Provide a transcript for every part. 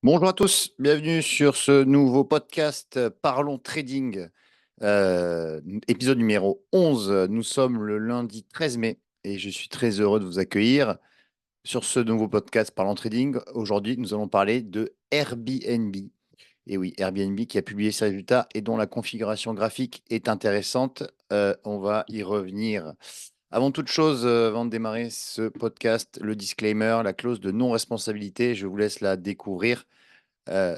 Bonjour à tous, bienvenue sur ce nouveau podcast Parlons Trading, épisode numéro 11. Nous sommes le lundi 13 mai et je suis très heureux de vous accueillir sur ce nouveau podcast Parlons Trading. Aujourd'hui, nous allons parler de Airbnb. Et oui, Airbnb qui a publié ses résultats et dont la configuration graphique est intéressante. On va y revenir. Avant toute chose, avant de démarrer ce podcast, le disclaimer, la clause de non-responsabilité, je vous laisse la découvrir. Euh,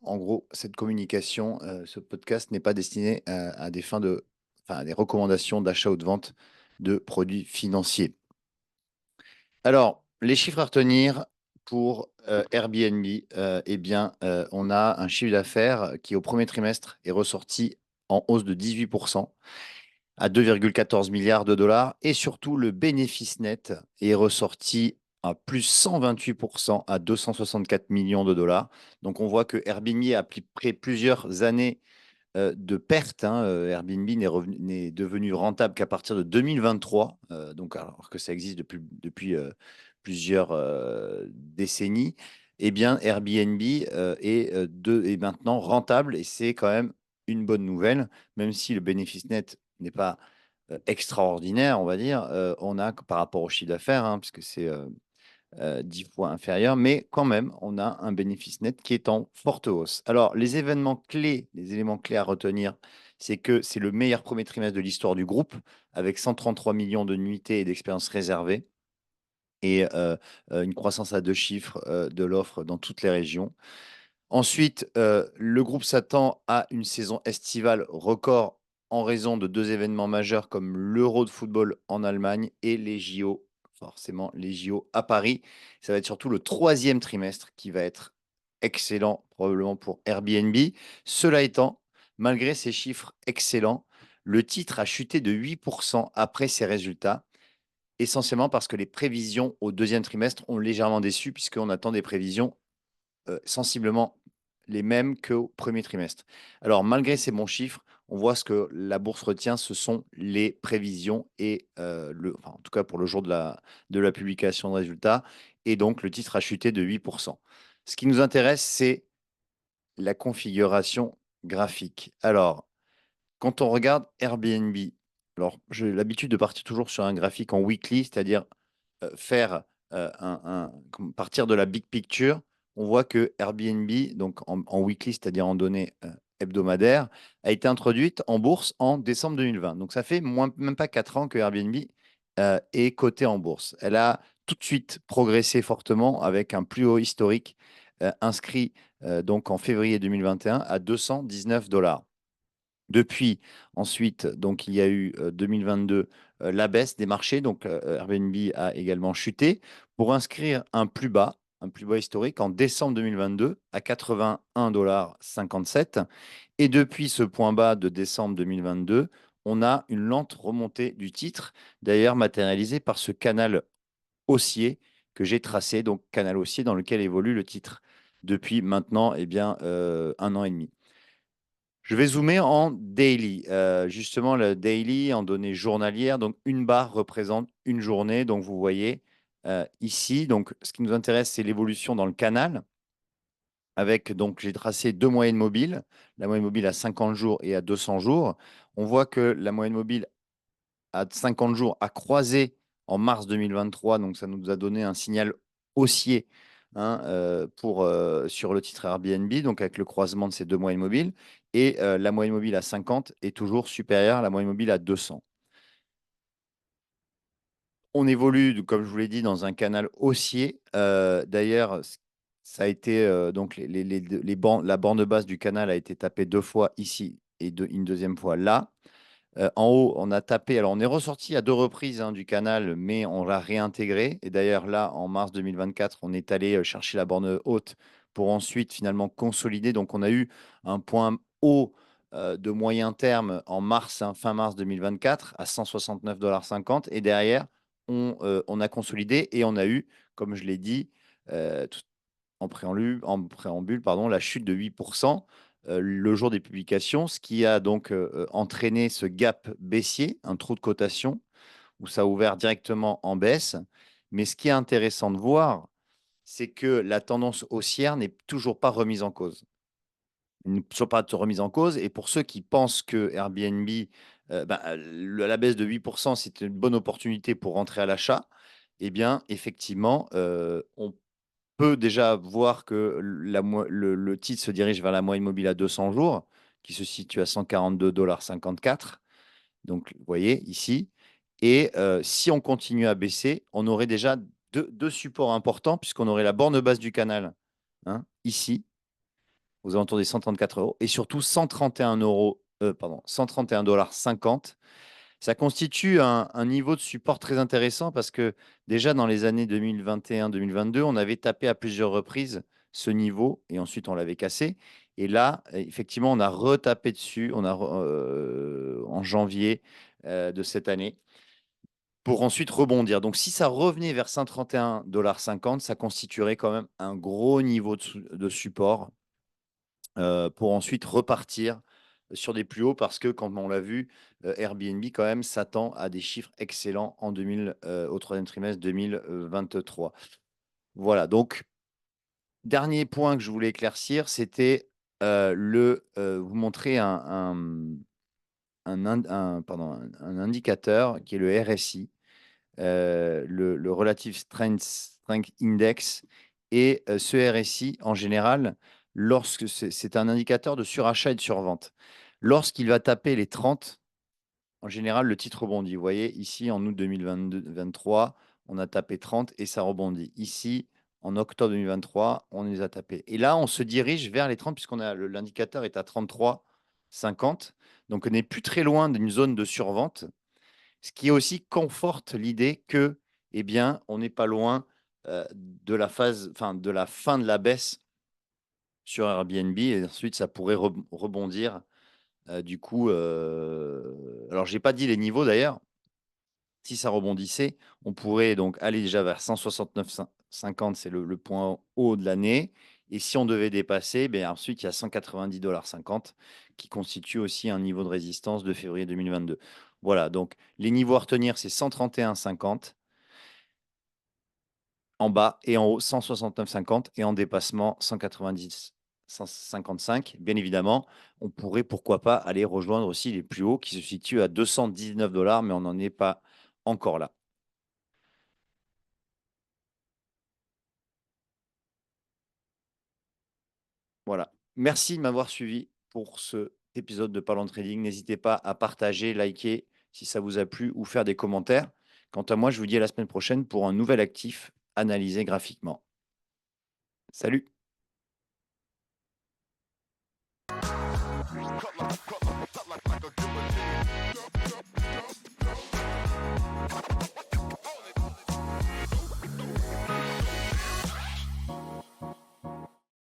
En gros, cette communication, ce podcast n'est pas destiné à des fins de, enfin, à des recommandations d'achat ou de vente de produits financiers. Alors, les chiffres à retenir pour Airbnb, eh bien, on a un chiffre d'affaires qui, au premier trimestre, est ressorti en hausse de 18% à 2,14 milliards de dollars. Et surtout, le bénéfice net est ressorti à plus 128% à 264 millions de dollars. Donc, on voit que Airbnb a pris plusieurs années de pertes. Airbnb n'est devenu rentable qu'à partir de 2023, donc alors que ça existe depuis plusieurs décennies. Eh bien, Airbnb est maintenant rentable et c'est quand même une bonne nouvelle, même si le bénéfice net n'est pas extraordinaire, on va dire. On a par rapport au chiffre d'affaires, puisque c'est 10 fois inférieur, mais quand même, on a un bénéfice net qui est en forte hausse. Alors, les événements clés, les éléments clés à retenir, c'est que c'est le meilleur premier trimestre de l'histoire du groupe, avec 133 millions de nuitées et d'expériences réservées, et une croissance à deux chiffres de l'offre dans toutes les régions. Ensuite, le groupe s'attend à une saison estivale record en raison de deux événements majeurs comme l'Euro de football en Allemagne et les JO, forcément les JO à Paris. Ça va être surtout le troisième trimestre qui va être excellent probablement pour Airbnb. Cela étant, malgré ces chiffres excellents, le titre a chuté de 8% après ces résultats, essentiellement parce que les prévisions au deuxième trimestre ont légèrement déçu puisqu'on attend des prévisions sensiblement les mêmes qu'au premier trimestre. Alors, malgré ces bons chiffres, on voit ce que la bourse retient, ce sont les prévisions et en tout cas pour le jour de la publication de résultats. Et donc, le titre a chuté de 8%. Ce qui nous intéresse, c'est la configuration graphique. Alors, quand on regarde Airbnb, alors j'ai l'habitude de partir toujours sur un graphique en weekly, c'est-à-dire faire partir de la big picture. On voit que Airbnb, donc en weekly, c'est-à-dire en données hebdomadaires, a été introduite en bourse en décembre 2020. Donc ça fait même pas 4 ans que Airbnb est coté en bourse. Elle a tout de suite progressé fortement avec un plus haut historique inscrit donc en février 2021 à 219 dollars. Depuis, ensuite, donc il y a eu 2022 la baisse des marchés, donc Airbnb a également chuté pour inscrire un plus bas historique en décembre 2022 à 81,57 $. Et depuis ce point bas de décembre 2022, on a une lente remontée du titre, d'ailleurs matérialisée par ce canal haussier que j'ai tracé, donc canal haussier dans lequel évolue le titre depuis maintenant un an et demi. Je vais zoomer en daily. Justement, le daily en données journalières. Donc, une barre représente une journée. Donc, vous voyez ici. Donc, ce qui nous intéresse, c'est l'évolution dans le canal. Avec, donc, j'ai tracé deux moyennes mobiles. La moyenne mobile à 50 jours et à 200 jours. On voit que la moyenne mobile à 50 jours a croisé en mars 2023. Donc, ça nous a donné un signal haussier sur le titre Airbnb, donc avec le croisement de ces deux moyennes mobiles. Et la moyenne mobile à 50 est toujours supérieure à la moyenne mobile à 200. On évolue, comme je vous l'ai dit, dans un canal haussier. D'ailleurs, ça a été donc la borne de base du canal a été tapée deux fois ici et une deuxième fois là. En haut, on a tapé. Alors, on est ressorti à deux reprises du canal, mais on l'a réintégré. Et d'ailleurs, là, en mars 2024, on est allé chercher la borne haute pour ensuite finalement consolider. Donc, on a eu un point haut de moyen terme en mars, fin mars 2024, à 169,50 $. Et derrière, on a consolidé et on a eu, comme je l'ai dit, en préambule, pardon, la chute de 8% le jour des publications, ce qui a donc entraîné ce gap baissier, un trou de cotation, où ça a ouvert directement en baisse. Mais ce qui est intéressant de voir, c'est que la tendance haussière n'est toujours pas remise en cause. Ne sont pas remise en cause et pour ceux qui pensent que Airbnb, la baisse de 8 c'est une bonne opportunité pour rentrer à l'achat, eh bien, effectivement, on peut déjà voir que le titre se dirige vers la moyenne mobile à 200 jours, qui se situe à 142,54 $. Donc, vous voyez ici. Et si on continue à baisser, on aurait déjà deux supports importants, puisqu'on aurait la borne basse du canal, hein, ici, aux alentours des 134 euros, et surtout 131 euros, pardon, 131,50 $. Ça constitue un niveau de support très intéressant parce que déjà dans les années 2021-2022, on avait tapé à plusieurs reprises ce niveau et ensuite on l'avait cassé. Et là, effectivement, on a retapé dessus en janvier de cette année pour ensuite rebondir. Donc si ça revenait vers 131,50 $, ça constituerait quand même un gros niveau de support pour ensuite repartir sur des plus hauts parce que, comme on l'a vu, Airbnb quand même s'attend à des chiffres excellents au troisième trimestre 2023. Voilà, donc dernier point que je voulais éclaircir, c'était vous montrer un indicateur qui est le RSI, le Relative Strength Index. Et ce RSI, en général, lorsque c'est un indicateur de surachat et de survente. Lorsqu'il va taper les 30, en général, le titre rebondit. Vous voyez, ici, en août 2023, on a tapé 30 et ça rebondit. Ici, en octobre 2023, on les a tapés. Et là, on se dirige vers les 30 puisqu'on a l'indicateur est à 33,50. Donc, on n'est plus très loin d'une zone de survente. Ce qui aussi conforte l'idée que, eh bien, on n'est pas loin de la fin de la baisse sur Airbnb et ensuite ça pourrait rebondir. Du coup, alors j'ai pas dit les niveaux d'ailleurs. Si ça rebondissait, on pourrait donc aller déjà vers 169,50, c'est le point haut de l'année. Et si on devait dépasser, ben ensuite il y a 190,50 $ qui constitue aussi un niveau de résistance de février 2022. Voilà, donc les niveaux à retenir, c'est 131,50 en bas et en haut 169,50 et en dépassement 190, 155. Bien évidemment, on pourrait pourquoi pas aller rejoindre aussi les plus hauts qui se situent à 219 $, mais on n'en est pas encore là. Voilà. Merci de m'avoir suivi pour ce épisode de Parlons Trading. N'hésitez pas à partager, liker si ça vous a plu ou faire des commentaires. Quant à moi, je vous dis à la semaine prochaine pour un nouvel actif analysé graphiquement. Salut!